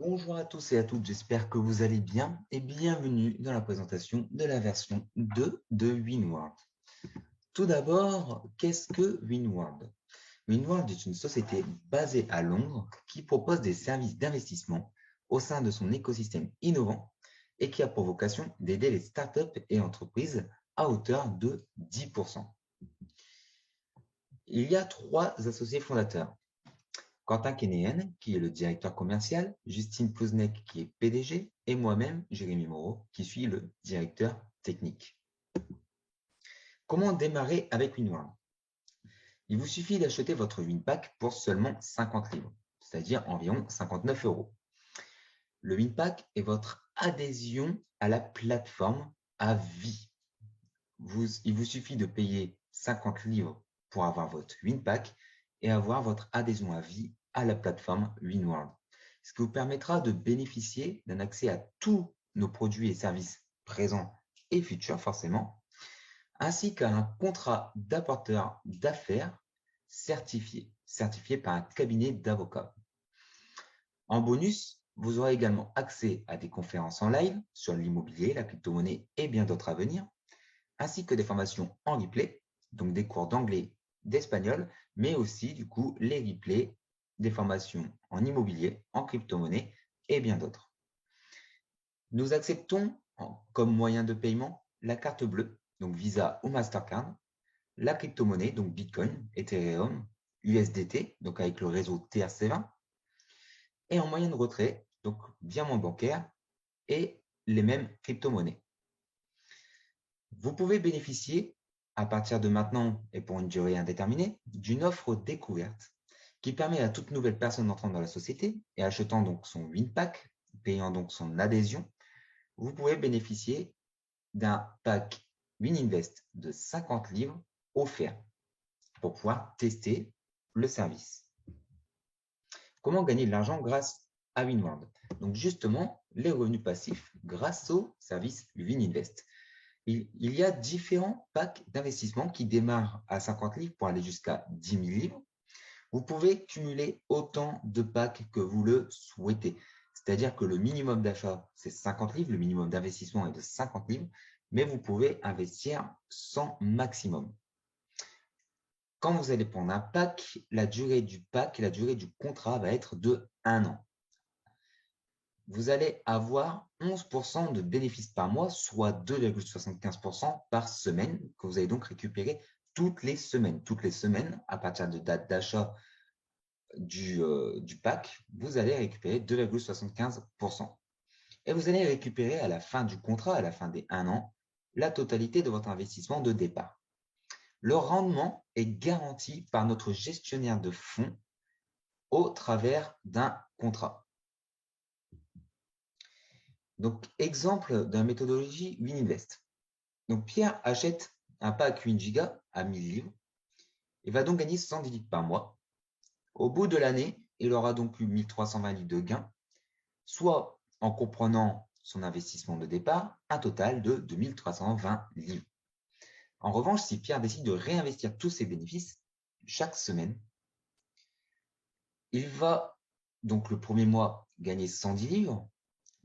Bonjour à tous et à toutes, j'espère que vous allez bien et bienvenue dans la présentation de la version 2 de Winward. Tout d'abord, qu'est-ce que Winward? Winward est une société basée à Londres qui propose des services d'investissement au sein de son écosystème innovant et qui a pour vocation d'aider les startups et entreprises à hauteur de 10%. Il y a 3 associés fondateurs. Quentin Kenéen, qui est le directeur commercial, Justine Pouznek, qui est PDG, et moi-même, Jérémy Moreau, qui suis le directeur technique. Comment démarrer avec Winward? Il vous suffit d'acheter votre Winpack pour seulement 50 livres, c'est-à-dire environ 59 €. Le Winpack est votre adhésion à la plateforme à vie. Il vous suffit de payer 50 livres pour avoir votre Winpack et avoir votre adhésion à vie à la plateforme Winward, ce qui vous permettra de bénéficier d'un accès à tous nos produits et services présents et futurs forcément, ainsi qu'à un contrat d'apporteur d'affaires certifié par un cabinet d'avocats. En bonus, vous aurez également accès à des conférences en live sur l'immobilier, la crypto-monnaie et bien d'autres à venir, ainsi que des formations en replay, donc des cours d'anglais, d'espagnol, mais aussi du coup les replays des formations en immobilier, en crypto-monnaie et bien d'autres. Nous acceptons comme moyen de paiement la carte bleue, donc Visa ou Mastercard, la crypto-monnaie, donc Bitcoin, Ethereum, USDT, donc avec le réseau TRC20, et en moyen de retrait, donc virement bancaire et les mêmes crypto-monnaies. Vous pouvez bénéficier, à partir de maintenant et pour une durée indéterminée, d'une offre découverte qui permet à toute nouvelle personne entrant dans la société et achetant donc son Winpack, payant donc son adhésion, vous pouvez bénéficier d'un pack WinInvest de 50 livres offert pour pouvoir tester le service. Comment gagner de l'argent grâce à Winward? Donc justement, les revenus passifs grâce au service WinInvest. Il y a différents packs d'investissement qui démarrent à 50 livres pour aller jusqu'à 10 000 livres. Vous pouvez cumuler autant de packs que vous le souhaitez. C'est-à-dire que le minimum d'achat, c'est 50 livres, le minimum d'investissement est de 50 livres, mais vous pouvez investir 100 maximum. Quand vous allez prendre un pack, la durée du pack et la durée du contrat va être de 1 an. Vous allez avoir 11% de bénéfices par mois, soit 2,75% par semaine, que vous allez donc récupérer toutes les semaines. Toutes les semaines, à partir de date d'achat du pack, vous allez récupérer 2,75%. Et vous allez récupérer à la fin du contrat, à la fin des 1 an, la totalité de votre investissement de départ. Le rendement est garanti par notre gestionnaire de fonds au travers d'un contrat. Donc, exemple de la méthodologie WinInvest. Donc, Pierre achète un pack 1 giga à 1000 livres et va donc gagner 110 livres par mois. Au bout de l'année, il aura donc eu 1320 livres de gains, soit en comprenant son investissement de départ, un total de 2320 livres. En revanche, si Pierre décide de réinvestir tous ses bénéfices chaque semaine, il va donc le premier mois gagner 110 livres,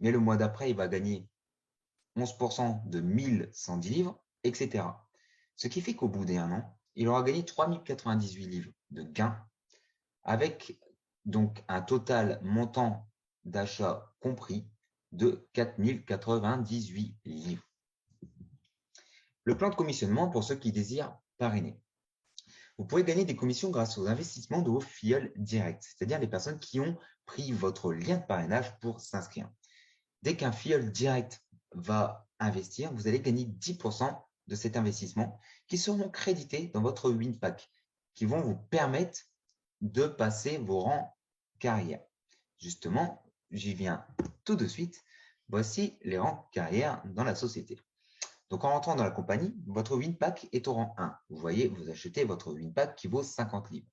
mais le mois d'après, il va gagner 11% de 1110 livres, etc. Ce qui fait qu'au bout d'1 an, il aura gagné 3098 livres de gains avec donc un total montant d'achat compris de 4098 livres. Le plan de commissionnement pour ceux qui désirent parrainer. Vous pouvez gagner des commissions grâce aux investissements de vos filleuls directs, c'est-à-dire les personnes qui ont pris votre lien de parrainage pour s'inscrire. Dès qu'un filleul direct va investir, vous allez gagner 10% de cet investissement qui seront crédités dans votre Winpack, qui vont vous permettre de passer vos rangs carrière. Justement, j'y viens tout de suite. Voici les rangs carrière dans la société. Donc, en rentrant dans la compagnie, votre Winpack est au rang 1. Vous voyez, vous achetez votre Winpack qui vaut 50 livres.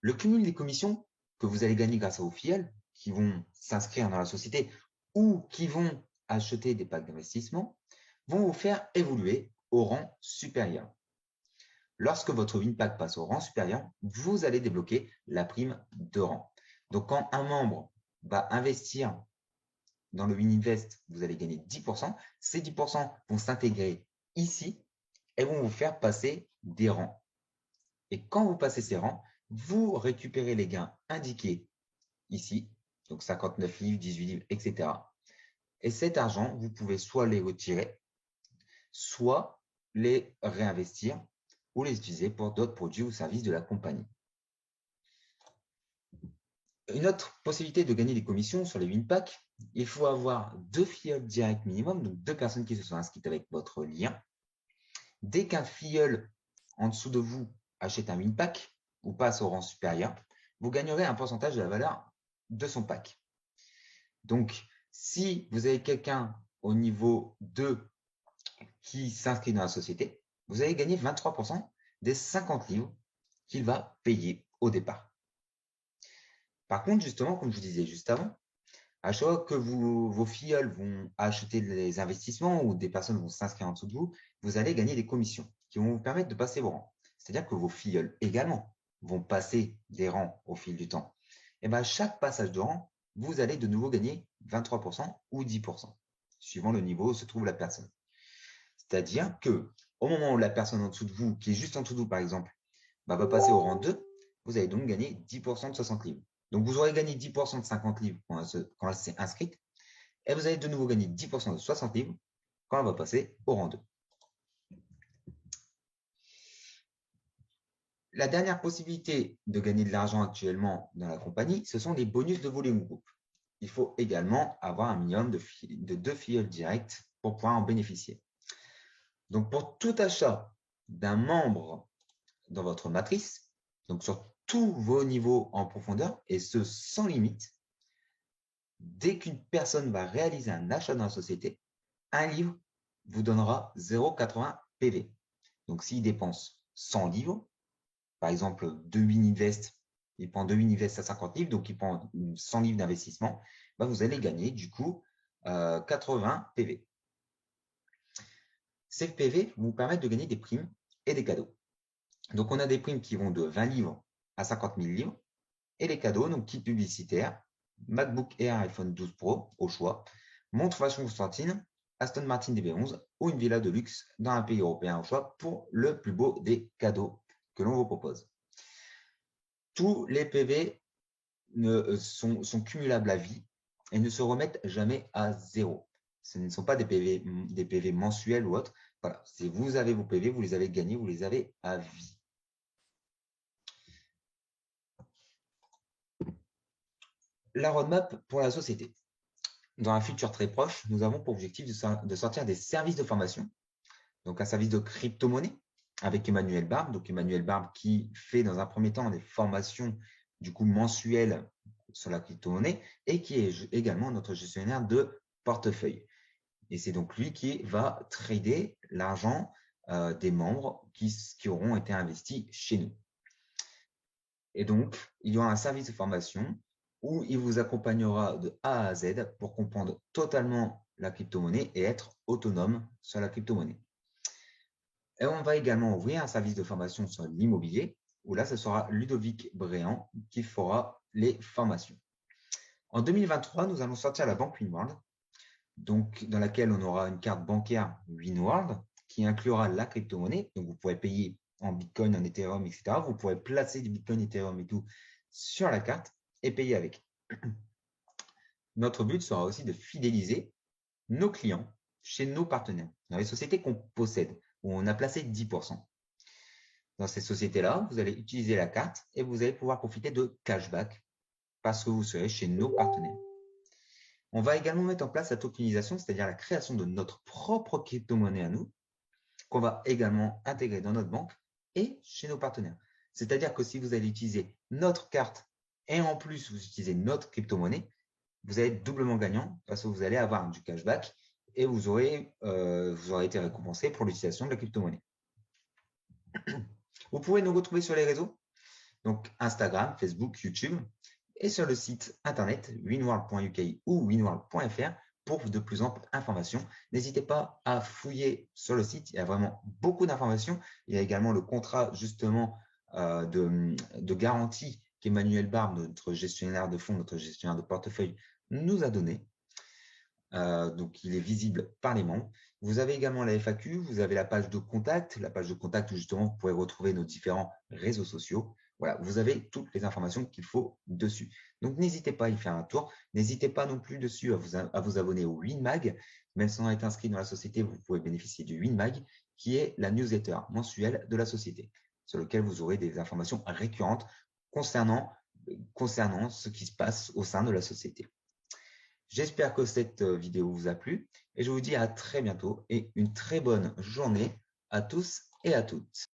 Le cumul des commissions que vous allez gagner grâce à vos filleuls qui vont s'inscrire dans la société ou qui vont acheter des packs d'investissement vont vous faire évoluer au rang supérieur. Lorsque votre Winpack passe au rang supérieur, vous allez débloquer la prime de rang. Donc, quand un membre investir dans le Wininvest, vous allez gagner 10%. Ces 10% vont s'intégrer ici et vont vous faire passer des rangs. Et quand vous passez ces rangs, vous récupérez les gains indiqués ici, donc 59 livres, 18 livres, etc. Et cet argent, vous pouvez soit les retirer, soit les réinvestir ou les utiliser pour d'autres produits ou services de la compagnie. Une autre possibilité de gagner des commissions sur les WinPack, il faut avoir 2 filleuls directs minimum, donc 2 personnes qui se sont inscrites avec votre lien. Dès qu'un filleul en dessous de vous achète un WinPack ou passe au rang supérieur, vous gagnerez un pourcentage de la valeur de son pack. Donc, si vous avez quelqu'un au niveau 2 qui s'inscrit dans la société, vous allez gagner 23% des 50 livres qu'il va payer au départ. Par contre, justement, comme je vous disais juste avant, à chaque fois que vos filleuls vont acheter des investissements ou des personnes vont s'inscrire en dessous de vous, vous allez gagner des commissions qui vont vous permettre de passer vos rangs. C'est-à-dire que vos filleuls également vont passer des rangs au fil du temps. Et bien, à chaque passage de rang, vous allez de nouveau gagner 23% ou 10%, suivant le niveau où se trouve la personne. C'est-à-dire que au moment où la personne en dessous de vous, qui est juste en dessous de vous par exemple, va passer au rang 2, vous allez donc gagner 10% de 60 livres. Donc, vous aurez gagné 10% de 50 livres quand elle s'est inscrite, et vous allez de nouveau gagner 10% de 60 livres quand elle va passer au rang 2. La dernière possibilité de gagner de l'argent actuellement dans la compagnie, ce sont les bonus de volume groupe. Il faut également avoir un minimum de 2 filleuls directs pour pouvoir en bénéficier. Donc, pour tout achat d'un membre dans votre matrice, donc sur tous vos niveaux en profondeur, et ce sans limite, dès qu'une personne va réaliser un achat dans la société, un livre vous donnera 0,80 PV. Donc, s'il dépense 100 livres, par exemple, 2 Wininvest, il prend 2 Wininvest à 50 livres, donc il prend 100 livres d'investissement, vous allez gagner du coup 80 PV. Ces PV vous permettent de gagner des primes et des cadeaux. Donc, on a des primes qui vont de 20 livres à 50 000 livres et les cadeaux, donc kit publicitaire, MacBook Air iPhone 12 Pro au choix, montre fashion Constantine, Aston Martin DB11 ou une villa de luxe dans un pays européen au choix pour le plus beau des cadeaux que l'on vous propose. Tous les PV sont cumulables à vie et ne se remettent jamais à zéro. Ce ne sont pas des PV mensuels ou autres. Voilà, si vous avez vos PV, vous les avez gagnés, vous les avez à vie. La roadmap pour la société. Dans un futur très proche, nous avons pour objectif de sortir des services de formation, donc un service de crypto-monnaie avec Emmanuel Barbe. Donc Emmanuel Barbe qui fait dans un premier temps des formations du coup mensuelles sur la crypto-monnaie et qui est également notre gestionnaire de portefeuille. Et c'est donc lui qui va trader l'argent des membres qui auront été investis chez nous. Et donc, il y aura un service de formation où il vous accompagnera de A à Z pour comprendre totalement la crypto-monnaie et être autonome sur la crypto-monnaie. Et on va également ouvrir un service de formation sur l'immobilier, où là, ce sera Ludovic Bréant qui fera les formations. En 2023, nous allons sortir la banque Winworld, donc dans laquelle on aura une carte bancaire Winworld qui inclura la crypto-monnaie. Donc, vous pourrez payer en Bitcoin, en Ethereum, etc. Vous pourrez placer du Bitcoin, Ethereum et tout sur la carte et payer avec. Notre but sera aussi de fidéliser nos clients chez nos partenaires, dans les sociétés qu'on possède, où on a placé 10%. Dans ces sociétés-là, vous allez utiliser la carte et vous allez pouvoir profiter de cashback parce que vous serez chez nos partenaires. On va également mettre en place la tokenisation, c'est-à-dire la création de notre propre crypto-monnaie à nous, qu'on va également intégrer dans notre banque et chez nos partenaires. C'est-à-dire que si vous allez utiliser notre carte et en plus vous utilisez notre crypto-monnaie, vous allez être doublement gagnant parce que vous allez avoir du cashback et vous aurez été récompensé pour l'utilisation de la crypto-monnaie. Vous pouvez nous retrouver sur les réseaux, donc Instagram, Facebook, YouTube, et sur le site internet winworld.uk ou winworld.fr pour de plus amples informations. N'hésitez pas à fouiller sur le site, il y a vraiment beaucoup d'informations. Il y a également le contrat justement de garantie qu'Emmanuel Barbe, notre gestionnaire de fonds, notre gestionnaire de portefeuille, nous a donné. Donc, il est visible par les membres. Vous avez également la FAQ, vous avez la page de contact où justement vous pourrez retrouver nos différents réseaux sociaux. Voilà, vous avez toutes les informations qu'il faut dessus. Donc, n'hésitez pas à y faire un tour. N'hésitez pas non plus dessus à vous abonner au WinMag. Même sans être inscrit dans la société, vous pouvez bénéficier du WinMag, qui est la newsletter mensuelle de la société, sur lequel vous aurez des informations récurrentes concernant ce qui se passe au sein de la société. J'espère que cette vidéo vous a plu et je vous dis à très bientôt et une très bonne journée à tous et à toutes.